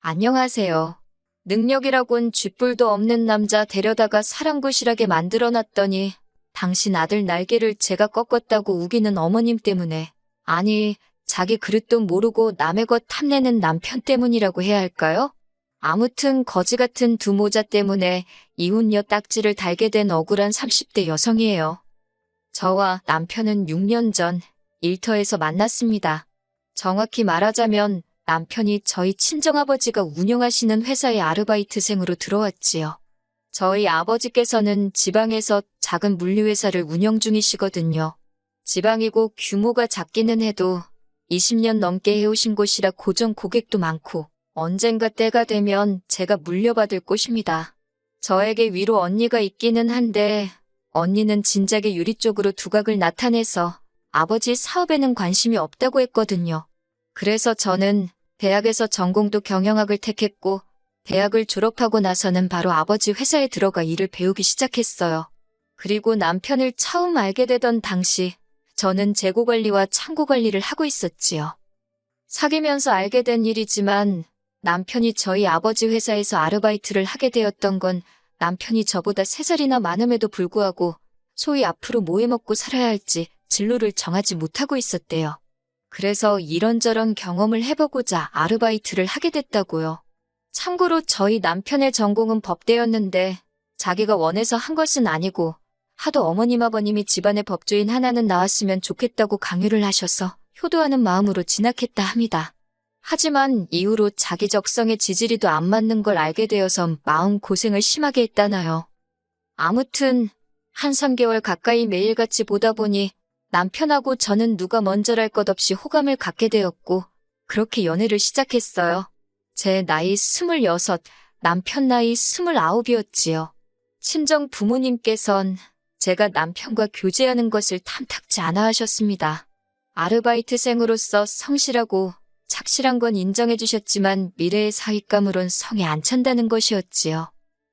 안녕하세요. 능력이라곤 쥐뿔도 없는 남자 데려다가 사랑구실하게 만들어놨더니 당신 아들 날개를 제가 꺾었다고 우기는 어머님 때문에, 아니, 자기 그릇도 모르고 남의 것 탐내는 남편 때문이라고 해야 할까요? 아무튼 거지 같은 두 모자 때문에 이혼녀 딱지를 달게 된 억울한 30대 여성이에요. 저와 남편은 6년 전 일터에서 만났습니다. 정확히 말하자면 남편이 저희 친정아버지가 운영하시는 회사의 아르바이트생으로 들어왔지요. 저희 아버지께서는 지방에서 작은 물류회사를 운영 중이시거든요. 지방이고 규모가 작기는 해도 20년 넘게 해오신 곳이라 고정 고객도 많고 언젠가 때가 되면 제가 물려받을 곳입니다. 저에게 위로 언니가 있기는 한데 언니는 진작에 유리 쪽으로 두각을 나타내서 아버지 사업에는 관심이 없다고 했거든요. 그래서 저는 대학에서 전공도 경영학을 택했고 대학을 졸업하고 나서는 바로 아버지 회사에 들어가 일을 배우기 시작했어요. 그리고 남편을 처음 알게 되던 당시 저는 재고관리와 창고관리를 하고 있었지요. 사귀면서 알게 된 일이지만 남편이 저희 아버지 회사에서 아르바이트를 하게 되었던 건 남편이 저보다 3살이나 많음에도 불구하고 소위 앞으로 뭐 해먹고 살아야 할지 진로를 정하지 못하고 있었대요. 그래서 이런저런 경험을 해보고자 아르바이트를 하게 됐다고요. 참고로 저희 남편의 전공은 법대였는데 자기가 원해서 한 것은 아니고 하도 어머님 아버님이 집안의 법조인 하나는 나왔으면 좋겠다고 강요를 하셔서 효도하는 마음으로 진학했다 합니다. 하지만 이후로 자기 적성에 지지리도 안 맞는 걸 알게 되어서 마음고생을 심하게 했다나요. 아무튼 한 3개월 가까이 매일같이 보다 보니 남편하고 저는 누가 먼저랄 것 없이 호감을 갖게 되었고 그렇게 연애를 시작했어요. 제 나이 26, 남편 나이 29이었지요. 친정 부모님께선 제가 남편과 교제하는 것을 탐탁지 않아 하셨습니다. 아르바이트생으로서 성실하고 착실한 건 인정해 주셨지만 미래의 사윗감으론 성에 안 찬다는 것이었지요.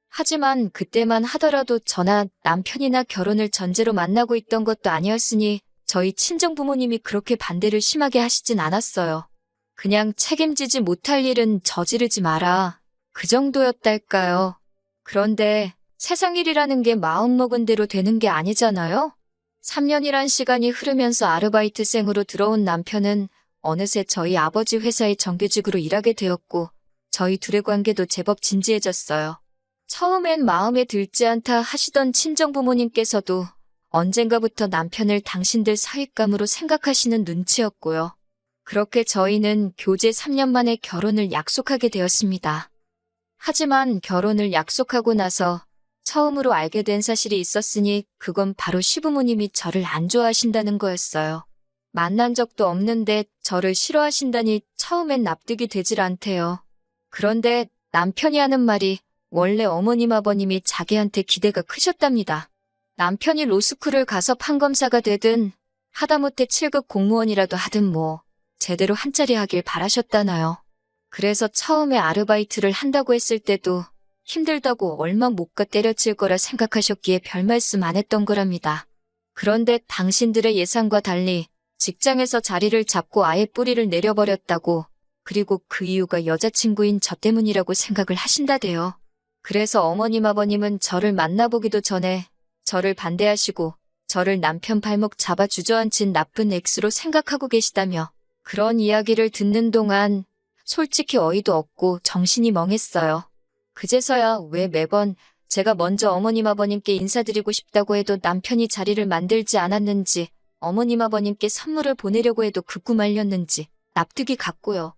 하지만 그때만 하더라도 저나 남편이나 결혼을 전제로 만나고 있던 것도 아니었으니 저희 친정 부모님이 그렇게 반대를 심하게 하시진 않았어요. 그냥 책임지지 못할 일은 저지르지 마라. 그 정도였달까요. 그런데 세상 일이라는 게 마음먹은 대로 되는 게 아니잖아요. 3년이란 시간이 흐르면서 아르바이트생으로 들어온 남편은 어느새 저희 아버지 회사의 정규직으로 일하게 되었고 저희 둘의 관계도 제법 진지해졌어요. 처음엔 마음에 들지 않다 하시던 친정 부모님께서도 언젠가부터 남편을 당신들 사윗감으로 생각하시는 눈치였고요. 그렇게 저희는 교제 3년 만에 결혼을 약속하게 되었습니다. 하지만 결혼을 약속하고 나서 처음으로 알게 된 사실이 있었으니 그건 바로 시부모님이 저를 안 좋아하신다는 거였어요. 만난 적도 없는데 저를 싫어하신다니 처음엔 납득이 되질 않대요. 그런데 남편이 하는 말이 원래 어머님 아버님이 자기한테 기대가 크셨답니다. 남편이 로스쿨을 가서 판검사가 되든 하다못해 7급 공무원이라도 하든 뭐 제대로 한자리 하길 바라셨다나요. 그래서 처음에 아르바이트를 한다고 했을 때도 힘들다고 얼마 못 가 때려칠 거라 생각하셨기에 별 말씀 안 했던 거랍니다. 그런데 당신들의 예상과 달리 직장에서 자리를 잡고 아예 뿌리를 내려버렸다고, 그리고 그 이유가 여자친구인 저 때문이라고 생각을 하신다대요. 그래서 어머님 아버님은 저를 만나보기도 전에 저를 반대하시고 저를 남편 발목 잡아 주저앉힌 나쁜 X로 생각하고 계시다며 그런 이야기를 듣는 동안 솔직히 어이도 없고 정신이 멍했어요. 그제서야 왜 매번 제가 먼저 어머님 아버님께 인사드리고 싶다고 해도 남편이 자리를 만들지 않았는지, 어머님 아버님께 선물을 보내려고 해도 극구 말렸는지 납득이 갔고요.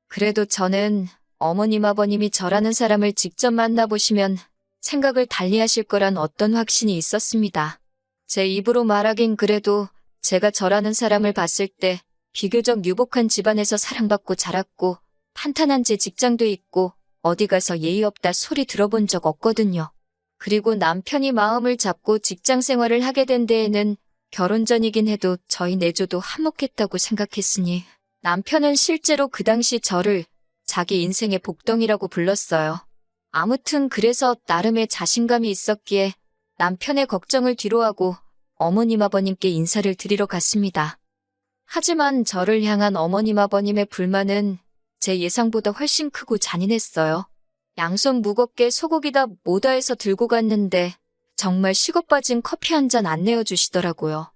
그래도 저는 어머님 아버님이 저라는 사람을 직접 만나보시면 생각을 달리하실 거란 어떤 확신이 있었습니다. 제 입으로 말하긴 그래도 제가 저라는 사람을 봤을 때 비교적 유복한 집안에서 사랑받고 자랐고 탄탄한 제 직장도 있고 어디 가서 예의 없다 소리 들어본 적 없거든요. 그리고 남편이 마음을 잡고 직장 생활을 하게 된 데에는 결혼 전이긴 해도 저희 내조도 한몫했다고 생각했으니 남편은 실제로 그 당시 저를 자기 인생의 복덩이라고 불렀어요. 아무튼 그래서 나름의 자신감이 있었기에 남편의 걱정을 뒤로하고 어머님 아버님께 인사를 드리러 갔습니다. 하지만 저를 향한 어머님 아버님의 불만은 제 예상보다 훨씬 크고 잔인했어요. 양손 무겁게 소고기다 뭐다 해서 들고 갔는데 정말 식어 빠진 커피 한 잔 안 내어주시더라고요.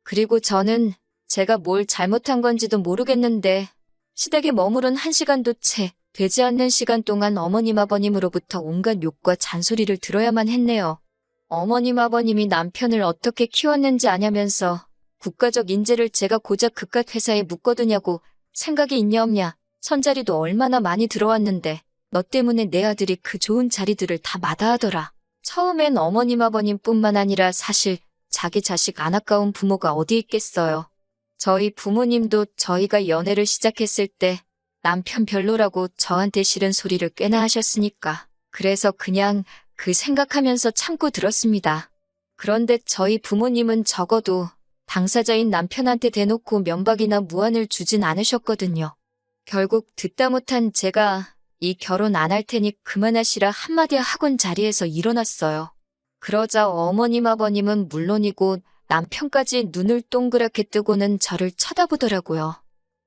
그리고 저는 제가 뭘 잘못한 건지도 모르겠는데 시댁에 머무른 1시간도 채 되지 않는 시간 동안 어머님 아버님으로부터 온갖 욕과 잔소리를 들어야만 했네요. 어머님 아버님이 남편을 어떻게 키웠는지 아냐면서 국가적 인재를 제가 고작 그깟 회사에 묶어두냐고 생각이 있냐 없냐, 선자리도 얼마나 많이 들어왔는데 너 때문에 내 아들이 그 좋은 자리들을 다 마다하더라. 처음엔 어머님 아버님뿐만 아니라 사실 자기 자식 안 아까운 부모가 어디 있겠어요. 저희 부모님도 저희가 연애를 시작했을 때 남편 별로라고 저한테 싫은 소리를 꽤나 하셨으니까 그래서 그냥 그 생각하면서 참고 들었습니다. 그런데 저희 부모님은 적어도 당사자인 남편한테 대놓고 면박이나 무안을 주진 않으셨거든요. 결국 듣다 못한 제가 이 결혼 안 할 테니 그만하시라 한마디 하곤 자리에서 일어났어요. 그러자 어머님 아버님은 물론이고 남편까지 눈을 동그랗게 뜨고는 저를 쳐다보더라고요.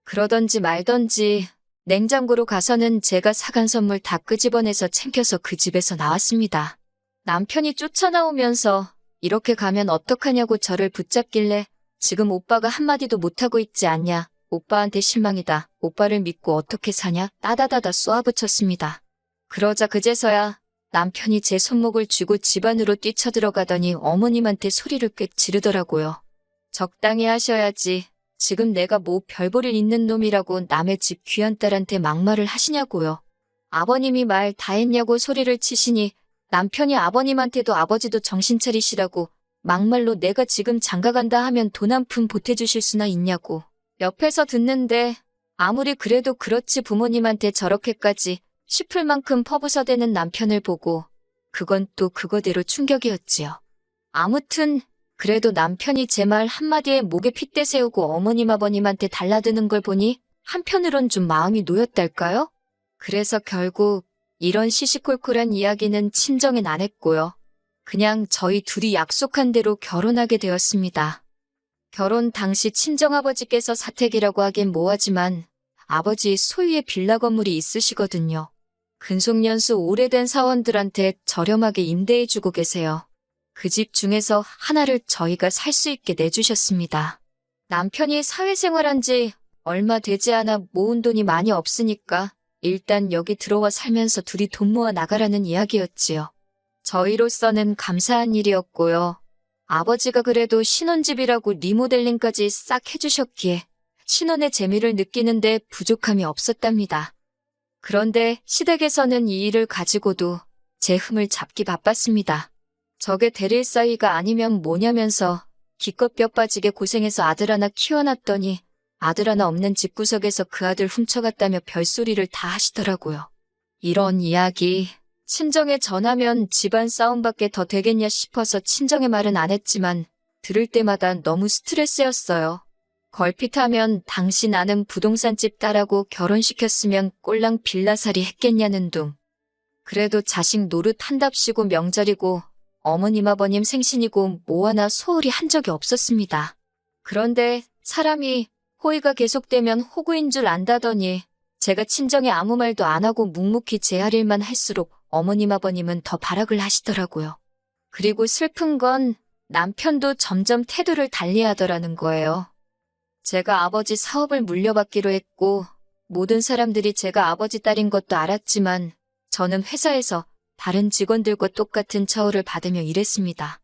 그러던지 말던지 냉장고로 가서는 제가 사간 선물 다 끄집어내서 챙겨서 그 집에서 나왔습니다. 남편이 쫓아나오면서 이렇게 가면 어떡하냐고 저를 붙잡길래 지금 오빠가 한마디도 못하고 있지 않냐. 오빠한테 실망이다. 오빠를 믿고 어떻게 사냐. 따다다다 쏘아붙였습니다. 그러자 그제서야 남편이 제 손목을 쥐고 집 안으로 뛰쳐들어가더니 어머님한테 소리를 꽤 지르더라고요. 적당히 하셔야지. 지금 내가 뭐 별볼일 있는 놈이라고 남의 집 귀한 딸한테 막말을 하시냐고요. 아버님이 말 다 했냐고 소리를 치시니 남편이 아버님한테도 아버지도 정신 차리시라고 막말로 내가 지금 장가간다 하면 돈 한 푼 보태주실 수나 있냐고. 옆에서 듣는데 아무리 그래도 그렇지 부모님한테 저렇게까지 싶을 만큼 퍼부서대는 남편을 보고 그건 또 그거대로 충격이었지요. 아무튼 그래도 남편이 제 말 한마디에 목에 핏대 세우고 어머님 아버님한테 달라드는 걸 보니 한편으론 좀 마음이 놓였달까요? 그래서 결국 이런 시시콜콜한 이야기는 친정엔 안 했고요. 그냥 저희 둘이 약속한 대로 결혼하게 되었습니다. 결혼 당시 친정아버지께서 사택이라고 하긴 뭐하지만 아버지 소유의 빌라 건물이 있으시거든요. 근속연수 오래된 사원들한테 저렴하게 임대해주고 계세요. 그 집 중에서 하나를 저희가 살 수 있게 내주셨습니다. 남편이 사회생활한 지 얼마 되지 않아 모은 돈이 많이 없으니까 일단 여기 들어와 살면서 둘이 돈 모아 나가라는 이야기였지요. 저희로서는 감사한 일이었고요. 아버지가 그래도 신혼집이라고 리모델링까지 싹 해주셨기에 신혼의 재미를 느끼는데 부족함이 없었답니다. 그런데 시댁에서는 이 일을 가지고도 제 흠을 잡기 바빴습니다. 저게 대릴 사이가 아니면 뭐냐면서 기껏 뼈 빠지게 고생해서 아들 하나 키워놨더니 아들 하나 없는 집구석에서 그 아들 훔쳐갔다며 별소리를 다 하시더라고요. 이런 이야기 친정에 전하면 집안 싸움밖에 더 되겠냐 싶어서 친정의 말은 안 했지만 들을 때마다 너무 스트레스였어요. 걸핏하면 당신 아는 부동산집 딸하고 결혼시켰으면 꼴랑 빌라살이 했겠냐는 둥. 그래도 자식 노릇 한답시고 명절이고 어머님 아버님 생신이고 뭐 하나 소홀히 한 적이 없었습니다. 그런데 사람이 호의가 계속되면 호구인 줄 안다더니 제가 친정에 아무 말도 안 하고 묵묵히 제 할 일만 할수록 어머님 아버님은 더 발악을 하시더라고요. 그리고 슬픈 건 남편도 점점 태도를 달리하더라는 거예요. 제가 아버지 사업을 물려받기로 했고 모든 사람들이 제가 아버지 딸인 것도 알았지만 저는 회사에서 다른 직원들과 똑같은 처우를 받으며 일했습니다.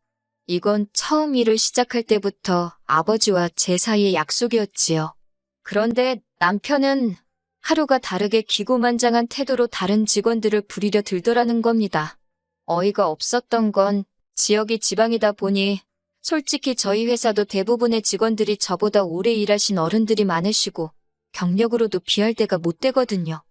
이건 처음 일을 시작할 때부터 아버지와 제 사이의 약속이었지요. 그런데 남편은 하루가 다르게 기고만장한 태도로 다른 직원들을 부리려 들더라는 겁니다. 어이가 없었던 건 지역이 지방이다 보니 솔직히 저희 회사도 대부분의 직원들이 저보다 오래 일하신 어른들이 많으시고 경력으로도 비할 데가 못 되거든요.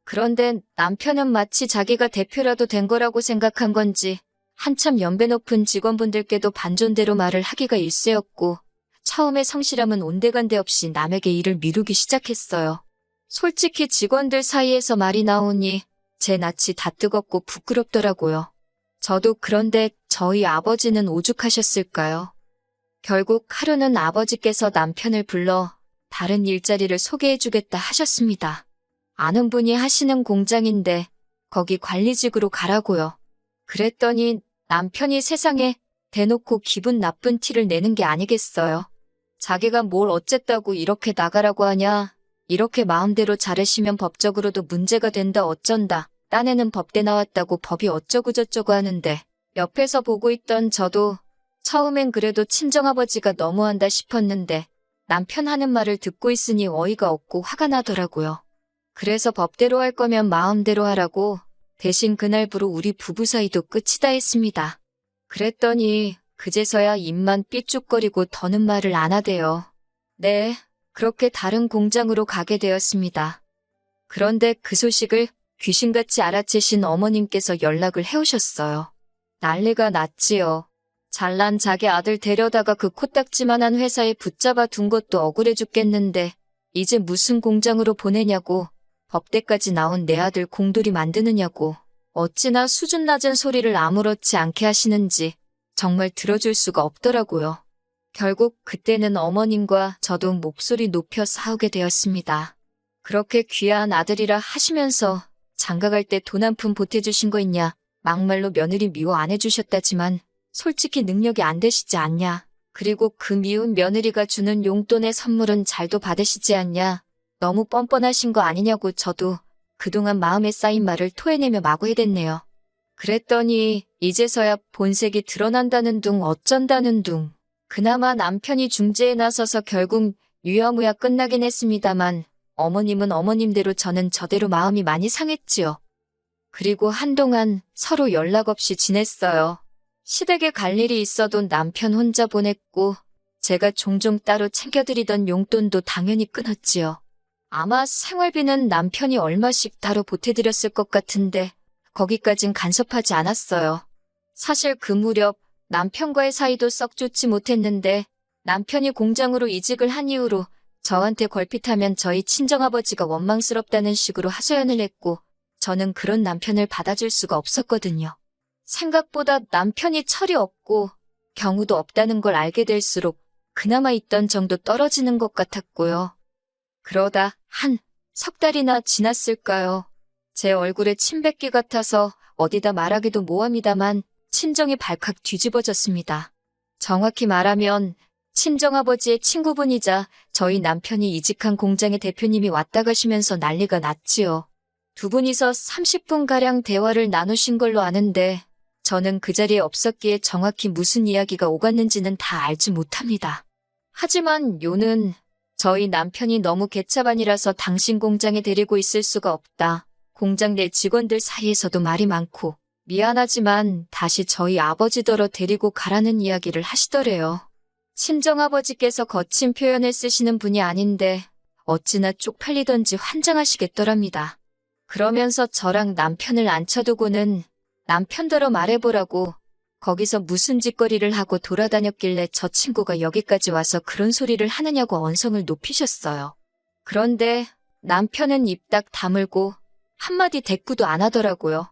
그런데 남편은 마치 자기가 대표라도 된 거라고 생각한 건지 한참 연배 높은 직원분들께도 반존대로 말을 하기가 일쑤였고 처음에 성실함은 온데간데 없이 남에게 일을 미루기 시작했어요. 솔직히 직원들 사이에서 말이 나오니 제 낯이 다 뜨겁고 부끄럽더라고요. 저도 그런데 저희 아버지는 오죽하셨을까요? 결국 하루는 아버지께서 남편을 불러 다른 일자리를 소개해주겠다 하셨습니다. 아는 분이 하시는 공장인데 거기 관리직으로 가라고요. 그랬더니 남편이 세상에 대놓고 기분 나쁜 티를 내는 게 아니겠어요. 자기가 뭘 어쨌다고 이렇게 나가라고 하냐. 이렇게 마음대로 자르시면 법적으로도 문제가 된다 어쩐다. 딴에는 법대 나왔다고 법이 어쩌고저쩌고 하는데 옆에서 보고 있던 저도 처음엔 그래도 친정아버지가 너무한다 싶었는데 남편 하는 말을 듣고 있으니 어이가 없고 화가 나더라고요. 그래서 법대로 할 거면 마음대로 하라고 대신 그날부로 우리 부부 사이도 끝이다 했습니다. 그랬더니 그제서야 입만 삐죽거리고 더는 말을 안 하대요. 네, 그렇게 다른 공장으로 가게 되었습니다. 그런데 그 소식을 귀신같이 알아채신 어머님께서 연락을 해오셨어요. 난리가 났지요. 잘난 자기 아들 데려다가 그 코딱지만한 회사에 붙잡아 둔 것도 억울해 죽겠는데 이제 무슨 공장으로 보내냐고, 법대까지 나온 내 아들 공돌이 만드느냐고, 어찌나 수준 낮은 소리를 아무렇지 않게 하시는지 정말 들어줄 수가 없더라고요. 결국 그때는 어머님과 저도 목소리 높여 싸우게 되었습니다. 그렇게 귀한 아들이라 하시면서 장가갈 때 돈 한 푼 보태주신 거 있냐, 막말로 며느리 미워 안 해주셨다지만 솔직히 능력이 안 되시지 않냐, 그리고 그 미운 며느리가 주는 용돈의 선물은 잘도 받으시지 않냐, 너무 뻔뻔하신 거 아니냐고 저도 그동안 마음에 쌓인 말을 토해내며 마구 해댔네요. 그랬더니 이제서야 본색이 드러난다는 둥 어쩐다는 둥. 그나마 남편이 중재에 나서서 결국 유야무야 끝나긴 했습니다만 어머님은 어머님대로 저는 저대로 마음이 많이 상했지요. 그리고 한동안 서로 연락 없이 지냈어요. 시댁에 갈 일이 있어도 남편 혼자 보냈고 제가 종종 따로 챙겨드리던 용돈도 당연히 끊었지요. 아마 생활비는 남편이 얼마씩 따로 보태드렸을 것 같은데 거기까진 간섭하지 않았어요. 사실 그 무렵 남편과의 사이도 썩 좋지 못했는데 남편이 공장으로 이직을 한 이후로 저한테 걸핏하면 저희 친정아버지가 원망스럽다는 식으로 하소연을 했고 저는 그런 남편을 받아줄 수가 없었거든요. 생각보다 남편이 철이 없고 경우도 없다는 걸 알게 될수록 그나마 있던 정도 떨어지는 것 같았고요. 그러다 한 석 달이나 지났을까요? 제 얼굴에 침 뱉기 같아서 어디다 말하기도 뭐합니다만 친정이 발칵 뒤집어졌습니다. 정확히 말하면 친정아버지의 친구분이자 저희 남편이 이직한 공장의 대표님이 왔다 가시면서 난리가 났지요. 두 분이서 30분가량 대화를 나누신 걸로 아는데 저는 그 자리에 없었기에 정확히 무슨 이야기가 오갔는지는 다 알지 못합니다. 하지만 요는 저희 남편이 너무 개차반이라서 당신 공장에 데리고 있을 수가 없다. 공장 내 직원들 사이에서도 말이 많고 미안하지만 다시 저희 아버지더러 데리고 가라는 이야기를 하시더래요. 친정아버지께서 거친 표현을 쓰시는 분이 아닌데 어찌나 쪽팔리던지 환장하시겠더랍니다. 그러면서 저랑 남편을 앉혀두고는 남편더러 말해보라고 거기서 무슨 짓거리를 하고 돌아다녔길래 저 친구가 여기까지 와서 그런 소리를 하느냐고 언성을 높이셨어요. 그런데 남편은 입 딱 다물고 한마디 대꾸도 안 하더라고요.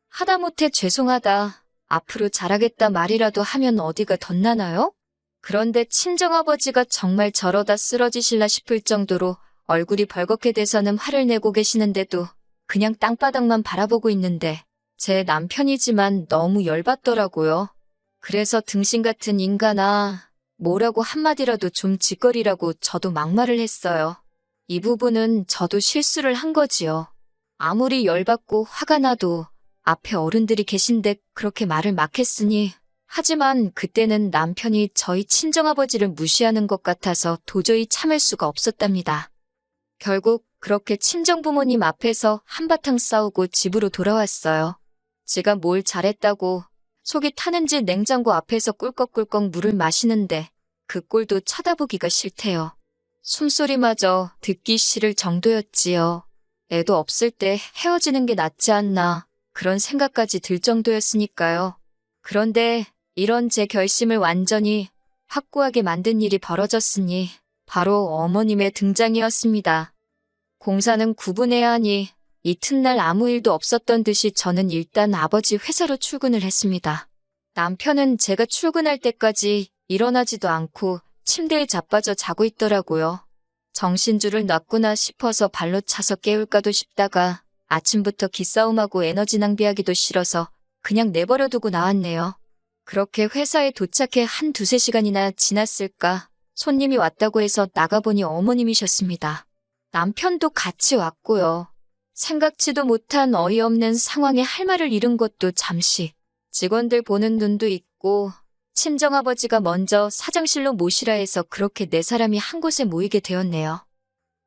하다못해 죄송하다, 앞으로 잘하겠다 말이라도 하면 어디가 덧나나요? 그런데 친정아버지가 정말 저러다 쓰러지실라 싶을 정도로 얼굴이 벌겋게 돼서는 화를 내고 계시는데도 그냥 땅바닥만 바라보고 있는데 제 남편이지만 너무 열받더라고요. 그래서 등신 같은 인간아, 뭐라고 한마디라도 좀 짓거리라고 저도 막말을 했어요. 이 부분은 저도 실수를 한 거지요. 아무리 열받고 화가 나도 앞에 어른들이 계신데 그렇게 말을 막 했으니, 하지만 그때는 남편이 저희 친정아버지를 무시하는 것 같아서 도저히 참을 수가 없었답니다. 결국 그렇게 친정부모님 앞에서 한바탕 싸우고 집으로 돌아왔어요. 제가 뭘 잘했다고 속이 타는지 냉장고 앞에서 꿀꺽꿀꺽 물을 마시는데 그 꼴도 쳐다보기가 싫대요. 숨소리마저 듣기 싫을 정도였지요. 애도 없을 때 헤어지는 게 낫지 않나 그런 생각까지 들 정도였으니까요. 그런데 이런 제 결심을 완전히 확고하게 만든 일이 벌어졌으니 바로 어머님의 등장이었습니다. 공사는 구분해야 하니 이튿날 아무 일도 없었던 듯이 저는 일단 아버지 회사로 출근을 했습니다. 남편은 제가 출근할 때까지 일어나지도 않고 침대에 자빠져 자고 있더라고요. 정신줄을 놨구나 싶어서 발로 차서 깨울까도 싶다가 아침부터 기싸움하고 에너지 낭비하기도 싫어서 그냥 내버려 두고 나왔네요. 그렇게 회사에 도착해 한 두세 시간이나 지났을까 손님이 왔다고 해서 나가보니 어머님이셨습니다. 남편도 같이 왔고요. 생각지도 못한 어이없는 상황에 할 말을 잃은 것도 잠시 직원들 보는 눈도 있고 친정아버지가 먼저 사장실로 모시라 해서 그렇게 네 사람이 한 곳에 모이게 되었네요.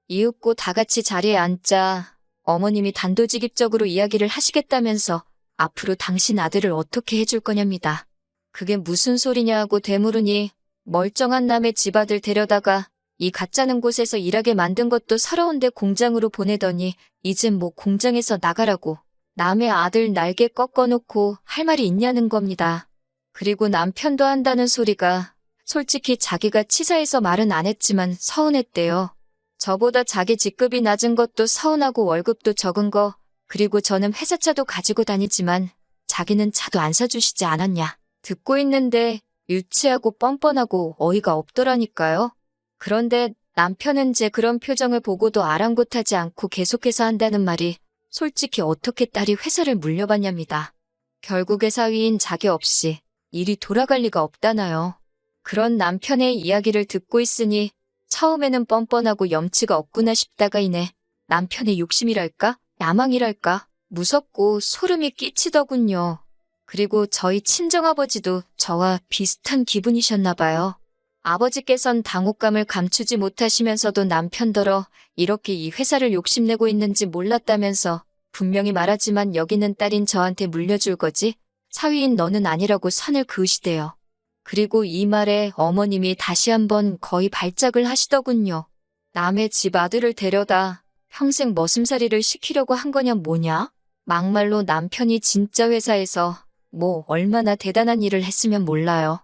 이윽고 다 같이 자리에 앉자 어머님이 단도직입적으로 이야기를 하시겠다면서 앞으로 당신 아들을 어떻게 해줄 거냐입니다. 그게 무슨 소리냐 하고 되물으니 멀쩡한 남의 집아들 데려다가 이 가짜는 곳에서 일하게 만든 것도 서러운데 공장으로 보내더니 이젠 뭐 공장에서 나가라고 남의 아들 날개 꺾어놓고 할 말이 있냐는 겁니다. 그리고 남편도 한다는 소리가 솔직히 자기가 치사해서 말은 안 했지만 서운했대요. 저보다 자기 직급이 낮은 것도 서운하고 월급도 적은 거 그리고 저는 회사차도 가지고 다니지만 자기는 차도 안 사주시지 않았냐. 듣고 있는데 유치하고 뻔뻔하고 어이가 없더라니까요. 그런데 남편은 제 그런 표정을 보고도 아랑곳하지 않고 계속해서 한다는 말이 솔직히 어떻게 딸이 회사를 물려받냐입니다. 결국에 사위인 자기 없이 일이 돌아갈 리가 없다나요. 그런 남편의 이야기를 듣고 있으니 처음에는 뻔뻔하고 염치가 없구나 싶다가 이내 남편의 욕심이랄까? 야망이랄까? 무섭고 소름이 끼치더군요. 그리고 저희 친정아버지도 저와 비슷한 기분이셨나 봐요. 아버지께선 당혹감을 감추지 못하시면서도 남편더러 이렇게 이 회사를 욕심내고 있는지 몰랐다면서 분명히 말하지만 여기는 딸인 저한테 물려줄 거지? 사위인 너는 아니라고 선을 그으시대요. 그리고 이 말에 어머님이 다시 한번 거의 발작을 하시더군요. 남의 집 아들을 데려다 평생 머슴살이를 시키려고 한 거냐 뭐냐? 막말로 남편이 진짜 회사에서 뭐 얼마나 대단한 일을 했으면 몰라요.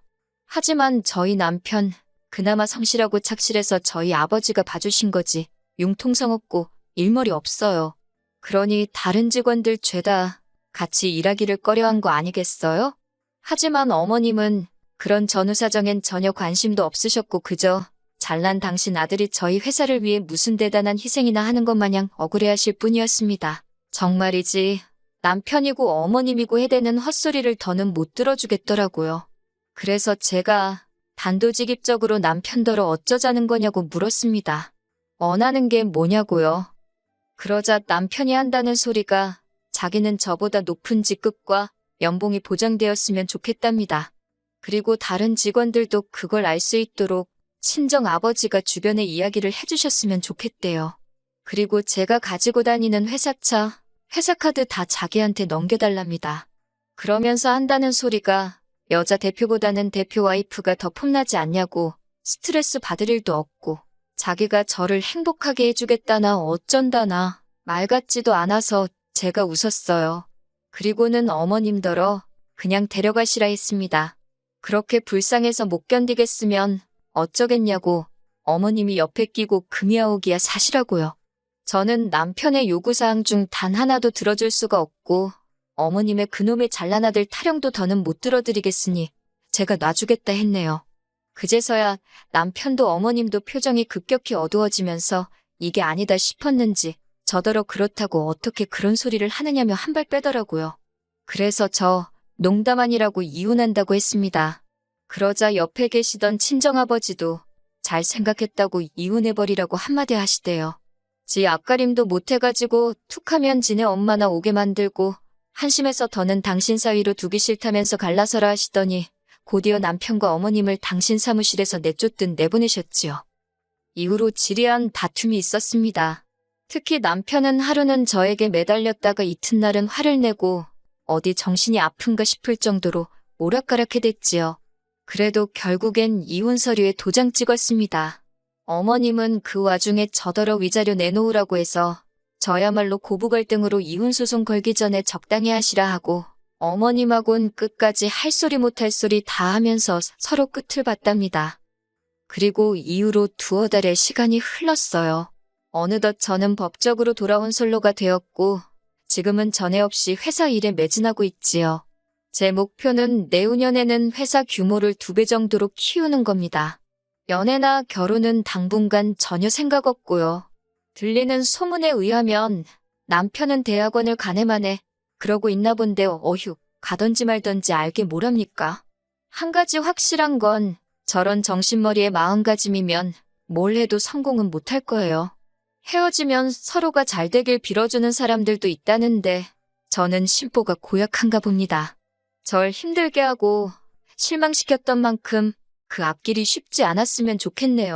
하지만 저희 남편 그나마 성실하고 착실해서 저희 아버지가 봐주신 거지 융통성 없고 일머리 없어요. 그러니 다른 직원들 죄다 같이 일하기를 꺼려한 거 아니겠어요? 하지만 어머님은 그런 전후 사정엔 전혀 관심도 없으셨고 그저 잘난 당신 아들이 저희 회사를 위해 무슨 대단한 희생이나 하는 것 마냥 억울해하실 뿐이었습니다. 정말이지 남편이고 어머님이고 해대는 헛소리를 더는 못 들어주겠더라고요. 그래서 제가 단도직입적으로 남편더러 어쩌자는 거냐고 물었습니다. 원하는 게 뭐냐고요. 그러자 남편이 한다는 소리가 자기는 저보다 높은 직급과 연봉이 보장되었으면 좋겠답니다. 그리고 다른 직원들도 그걸 알 수 있도록 친정 아버지가 주변에 이야기를 해주셨으면 좋겠대요. 그리고 제가 가지고 다니는 회사차, 회사카드 다 자기한테 넘겨달랍니다. 그러면서 한다는 소리가 여자 대표보다는 대표 와이프가 더 폼나지 않냐고 스트레스 받을 일도 없고 자기가 저를 행복하게 해주겠다나 어쩐다나 말 같지도 않아서 제가 웃었어요. 그리고는 어머님더러 그냥 데려가시라 했습니다. 그렇게 불쌍해서 못 견디겠으면 어쩌겠냐고 어머님이 옆에 끼고 금이아오기야 사시라고요. 저는 남편의 요구사항 중 단 하나도 들어줄 수가 없고 어머님의 그놈의 잘난 아들 타령도 더는 못 들어드리겠으니 제가 놔주겠다 했네요. 그제서야 남편도 어머님도 표정이 급격히 어두워지면서 이게 아니다 싶었는지 저더러 그렇다고 어떻게 그런 소리를 하느냐며 한 발 빼더라고요. 그래서 저 농담 아니라고 이혼한다고 했습니다. 그러자 옆에 계시던 친정아버지도 잘 생각했다고 이혼해버리라고 한마디 하시대요. 지 앞가림도 못해가지고 툭하면 지네 엄마나 오게 만들고 한심해서 더는 당신 사위로 두기 싫다면서 갈라서라 하시더니 곧이어 남편과 어머님을 당신 사무실에서 내쫓든 내보내셨지요. 이후로 지리한 다툼이 있었습니다. 특히 남편은 하루는 저에게 매달렸다가 이튿날은 화를 내고 어디 정신이 아픈가 싶을 정도로 오락가락해댔지요. 그래도 결국엔 이혼 서류에 도장 찍었습니다. 어머님은 그 와중에 저더러 위자료 내놓으라고 해서 저야말로 고부 갈등으로 이혼 소송 걸기 전에 적당히 하시라 하고 어머님하고는 끝까지 할 소리 못할 소리 다 하면서 서로 끝을 봤답니다. 그리고 이후로 두어 달의 시간이 흘렀어요. 어느덧 저는 법적으로 돌아온 솔로가 되었고 지금은 전에 없이 회사 일에 매진하고 있지요. 제 목표는 내후년에는 회사 규모를 2배 정도로 키우는 겁니다. 연애나 결혼은 당분간 전혀 생각 없고요. 들리는 소문에 의하면 남편은 대학원을 가네마네 그러고 있나 본데 어휴, 가던지 말던지 알게 뭐랍니까? 한 가지 확실한 건 저런 정신머리의 마음가짐이면 뭘 해도 성공은 못할 거예요. 헤어지면 서로가 잘 되길 빌어주는 사람들도 있다는데 저는 심보가 고약한가 봅니다. 절 힘들게 하고 실망시켰던 만큼 그 앞길이 쉽지 않았으면 좋겠네요.